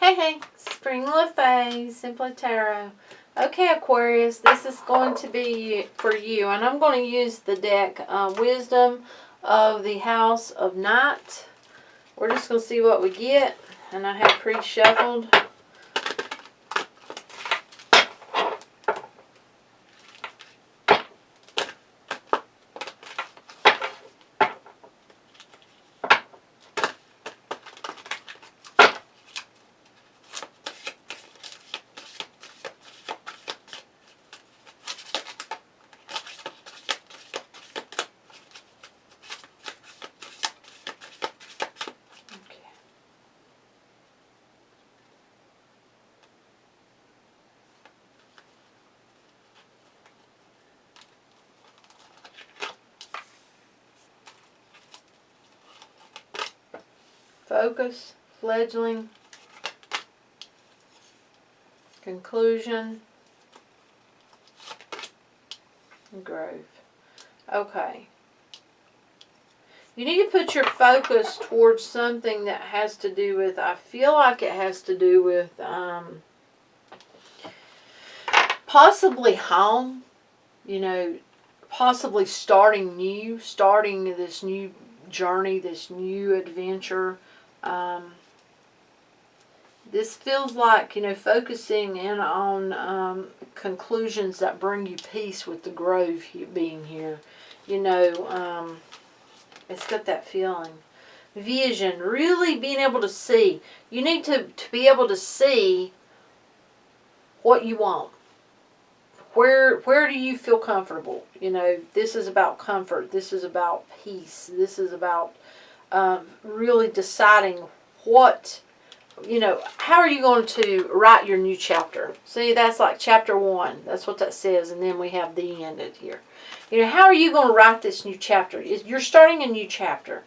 Hey, Spring LaFay, Simply Tarot. Okay, Aquarius, this is going to be for you, and I'm going to use the deck Wisdom of the House of Night. We're just going to see what we get, and I have pre-shuffled. Focus, fledgling, conclusion, and growth. Okay. You need to put your focus towards something that has to do with, I feel like it has to do with possibly home, possibly starting this new journey, this new adventure. This feels like, focusing in on conclusions that bring you peace with the grove being here. It's got that feeling. Vision, really being able to see. You need to be able to see what you want. Where do you feel comfortable? This is about comfort. This is about peace. This is about really deciding what, how are you going to write your new chapter? See, that's like chapter 1. That's what that says, and then we have the end here. How are you going to write this new chapter? You're starting a new chapter.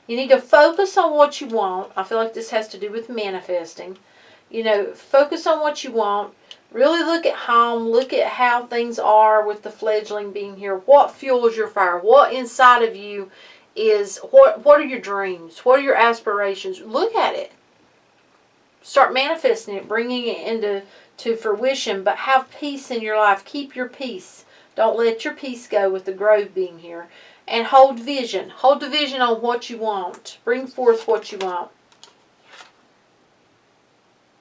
You need to focus on what you want. I feel like this has to do with manifesting. Focus on what you want. Really look at home. Look at how things are with the fledgling being here. What fuels your fire? What inside of you is, what are your dreams? What are your aspirations? Look at it. Start manifesting it, bringing it into fruition, but have peace in your life. Keep your peace. Don't let your peace go with the grove being here. And hold vision. Hold the vision on what you want. Bring forth what you want.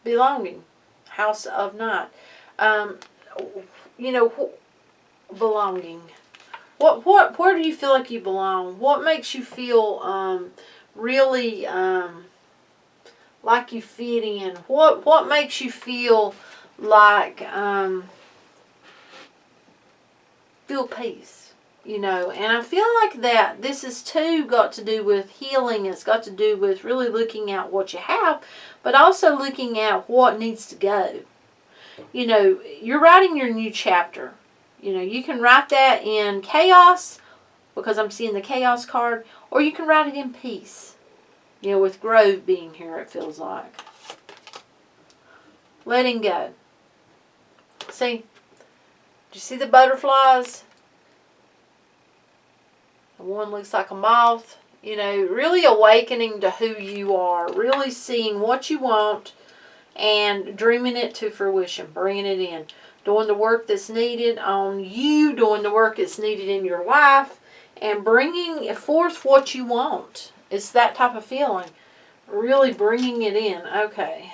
Belonging. House of Night. Belonging. Where do you feel like you belong? What makes you feel really like you fit in? What makes you feel like feel peace? And I feel like that this is too got to do with healing. It's got to do with really looking at what you have, but also looking at what needs to go. You're writing your new chapter. You can write that in chaos, because I'm seeing the chaos card, or you can write it in peace. With grove being here, it feels like. Letting go. See? Do you see the butterflies? The one looks like a moth. Really awakening to who you are. Really seeing what you want and dreaming it to fruition. Bringing it in. Doing the work that's needed on you. Doing the work that's needed in your life. And bringing forth what you want. It's that type of feeling. Really bringing it in. Okay.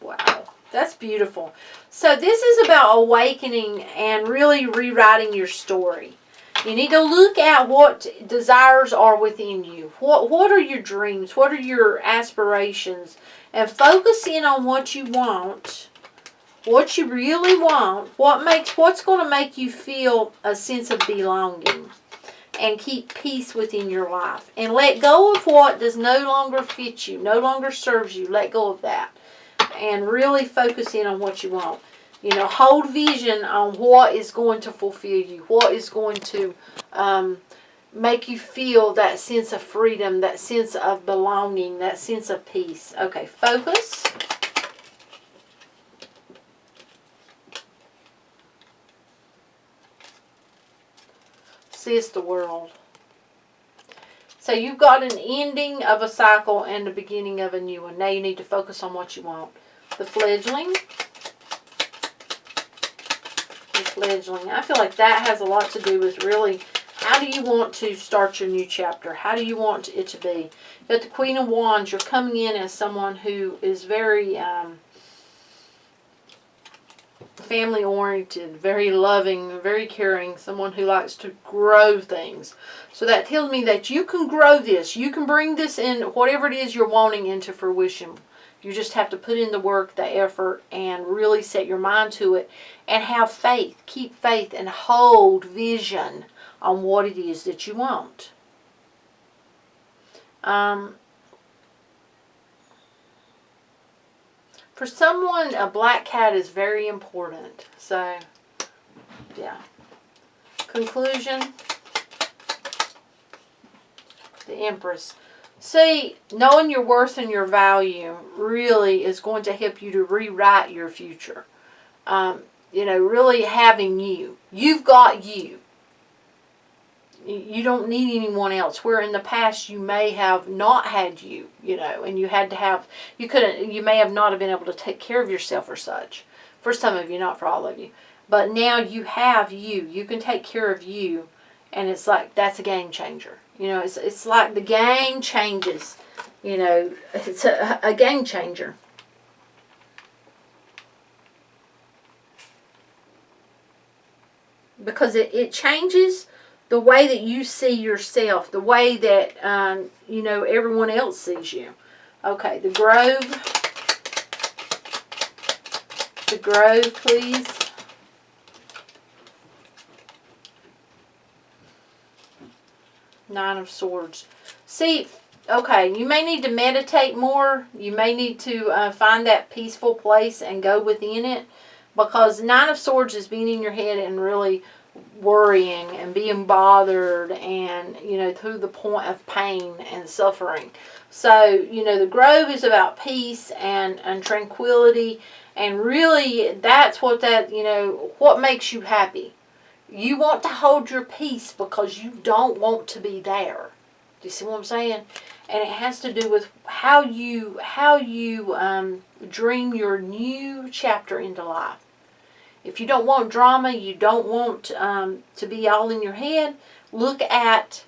Wow. That's beautiful. So this is about awakening and really rewriting your story. You need to look at what desires are within you. What are your dreams? What are your aspirations? And focus in on what you want. What you really want. What's going to make you feel a sense of belonging. And keep peace within your life. And let go of what does no longer fit you. No longer serves you. Let go of that. And really focus in on what you want. Hold vision on what is going to fulfill you. What is going to make you feel that sense of freedom, that sense of belonging, that sense of peace. Okay, focus. See, it's the world. So you've got an ending of a cycle and the beginning of a new one. Now you need to focus on what you want. The fledgling. The fledgling. I feel like that has a lot to do with really how do you want to start your new chapter? How do you want it to be? You got the Queen of Wands. You're coming in as someone who is very family oriented, very loving, very caring, someone who likes to grow things. So that tells me that you can grow this. You can bring this in, whatever it is you're wanting, into fruition. You just have to put in the work, the effort, and really set your mind to it and have faith. Keep faith and hold vision on what it is that you want. For someone, a black cat is very important. So, yeah. Conclusion. The Empress. See, knowing your worth and your value really is going to help you to rewrite your future. You know, really having you. You've got you. You don't need anyone else. Where in the past you may have not had you, you know, and you had to have, you may have not have been able to take care of yourself or such. For some of you, not for all of you. But now you have you. You can take care of you, and it's like, that's a game changer. You know, it's like the game changes. You know, it's a game changer. Because it changes the way that you see yourself, the way that, you know, everyone else sees you. Okay, the Grove. The Grove, please. Nine of Swords. See, okay, you may need to meditate more. You may need to find that peaceful place and go within it. Because Nine of Swords is being in your head and really worrying and being bothered, and, you know, to the point of pain and suffering. So, you know, the Grove is about peace and tranquility, and really that's what that, you know, what makes you happy. You want to hold your peace because you don't want to be there. Do you see what I'm saying? And it has to do with how you dream your new chapter into life. If you don't want drama, you don't want to be all in your head, look at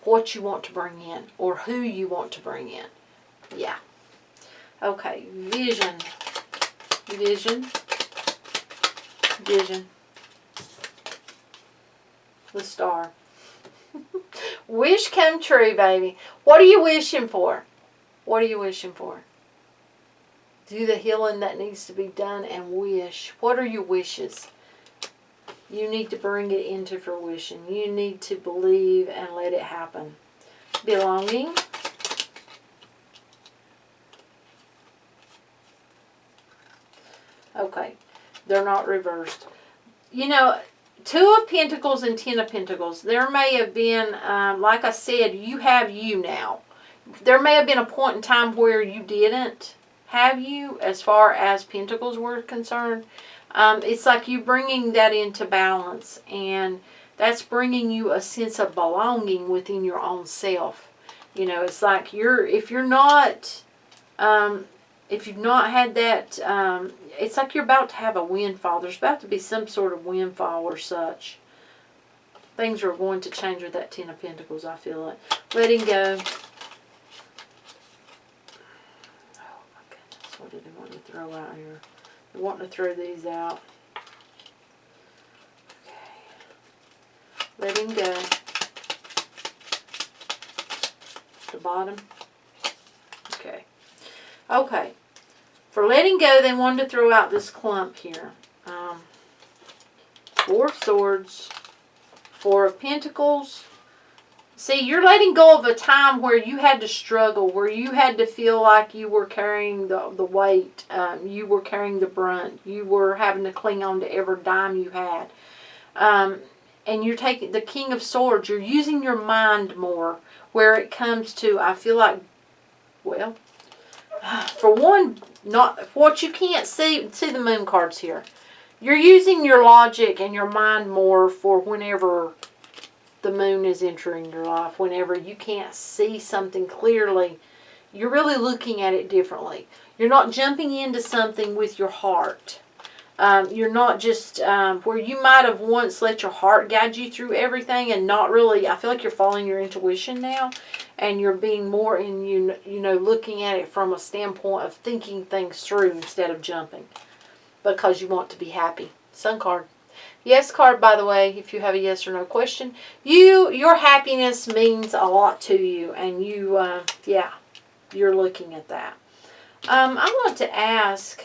what you want to bring in or who you want to bring in. Yeah. Okay, vision. Vision. Vision. The Star. Wish come true, baby. What are you wishing for? What are you wishing for? Do the healing that needs to be done and wish. What are your wishes? You need to bring it into fruition. You need to believe and let it happen. Belonging. Okay. They're not reversed. You know, Two of Pentacles and Ten of Pentacles. There may have been, like I said, you have you now. There may have been a point in time where you didn't have you as far as Pentacles were concerned. It's like you bringing that into balance, and that's bringing you a sense of belonging within your own self. You know, it's like if you've not had that, it's like you're about to have a windfall. There's about to be some sort of windfall or such. Things are going to change with that Ten of Pentacles, I feel it. Letting go. What did they want to throw out here? They're wanting to throw these out. Okay. Letting go. The bottom. Okay. Okay. For letting go, they wanted to throw out this clump here. Four of Swords. Four of Pentacles. See, you're letting go of a time where you had to struggle, where you had to feel like you were carrying the weight, you were carrying the brunt, you were having to cling on to every dime you had. And you're taking the King of Swords, you're using your mind more where it comes to, I feel like, well, for one, not what you can't see the moon cards here. You're using your logic and your mind more for whenever the moon is entering your life. Whenever you can't see something clearly, you're really looking at it differently. You're not jumping into something with your heart. You're not just where you might have once let your heart guide you through everything and not really. I feel like you're following your intuition now, and you're being more in looking at it from a standpoint of thinking things through instead of jumping because you want to be happy. Sun card. Yes card, by the way, if you have a yes or no question. Your happiness means a lot to you, and you're looking at that. I want to ask,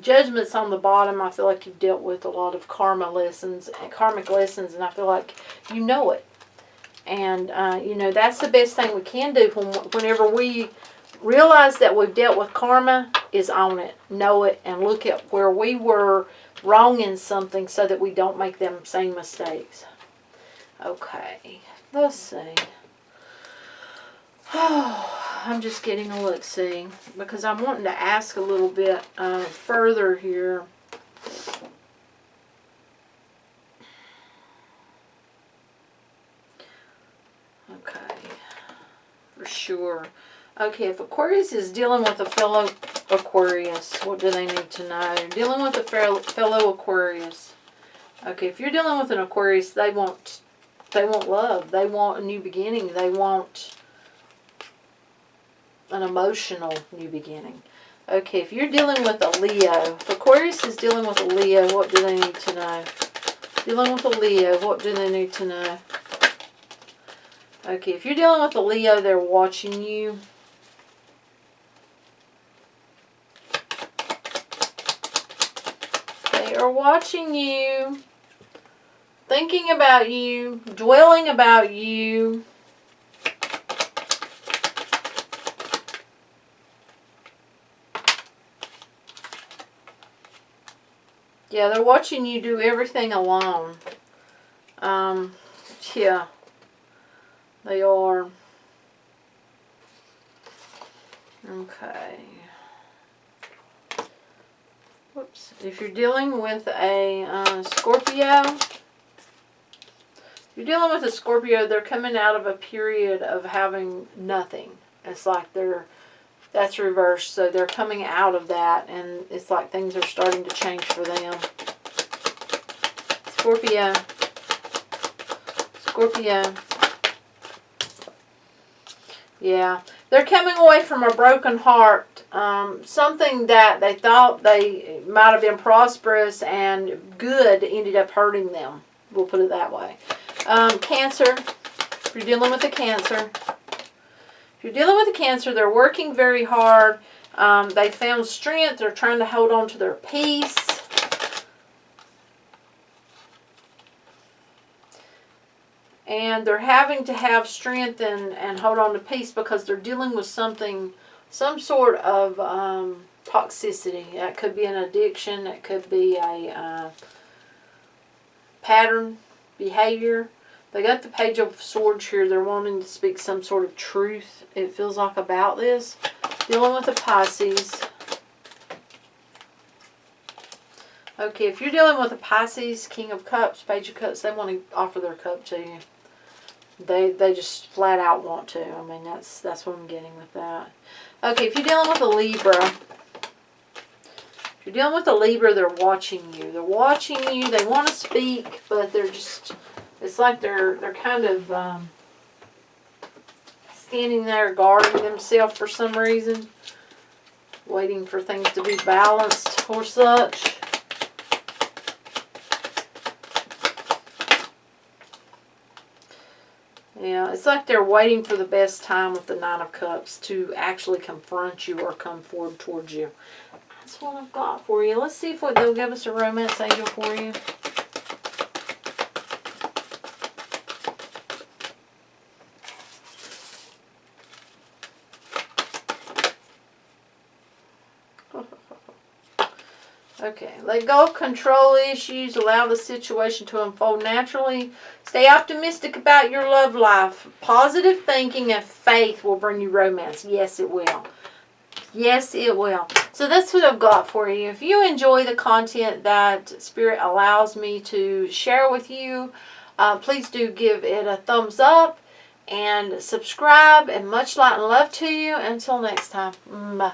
Judgment's on the bottom. I feel like you've dealt with a lot of karmic lessons, and I feel like you know it. And, that's the best thing we can do whenever we realize that we've dealt with karma, is own it, know it, and look at where we were wrong in something so that we don't make them same mistakes. Okay, let's see. I'm just getting a look-see because I'm wanting to ask a little bit further here. Okay, for sure. Okay, if Aquarius is dealing with a fellow Aquarius, what do they need to know? Dealing with a fellow Aquarius. Okay, if you're dealing with an Aquarius, they want love. They want a new beginning. They want an emotional new beginning. Okay, if you're dealing with a Leo, if Aquarius is dealing with a Leo, what do they need to know? Dealing with a Leo, what do they need to know? Okay, if you're dealing with a Leo, they're watching you. They are watching you, thinking about you, dwelling about you. Yeah, they're watching you do everything alone. Yeah, they are. Okay. Whoops. If you're dealing with a Scorpio, they're coming out of a period of having nothing. It's like that's reversed. So they're coming out of that, and it's like things are starting to change for them. Scorpio. Yeah. They're coming away from a broken heart. Something that they thought they might have been prosperous and good ended up hurting them. We'll put it that way. Cancer. If you're dealing with a Cancer. They're working very hard. They found strength. They're trying to hold on to their peace. And they're having to have strength and hold on to peace because they're dealing with some sort of toxicity. That could be an addiction. That could be a pattern behavior. They got the Page of Swords here. They're wanting to speak some sort of truth, it feels like, about this. Dealing with the Pisces. Okay, if you're dealing with a Pisces, King of Cups, Page of Cups, they want to offer their cup to you. They just flat out want to. I mean, that's what I'm getting with that. Okay, if you're dealing with a Libra, they're watching you. They want to speak, but they're just, it's like they're kind of standing there guarding themselves for some reason, waiting for things to be balanced or such. Yeah, it's like they're waiting for the best time with the Nine of Cups to actually confront you or come forward towards you. That's what I've got for you. Let's see if they'll give us a romance angel for you. Okay, let go of control issues. Allow the situation to unfold naturally. Stay optimistic about your love life. Positive thinking and faith will bring you romance. Yes, it will. Yes, it will. So that's what I've got for you. If you enjoy the content that Spirit allows me to share with you, please do give it a thumbs up and subscribe. And much light and love to you. Until next time. Bye.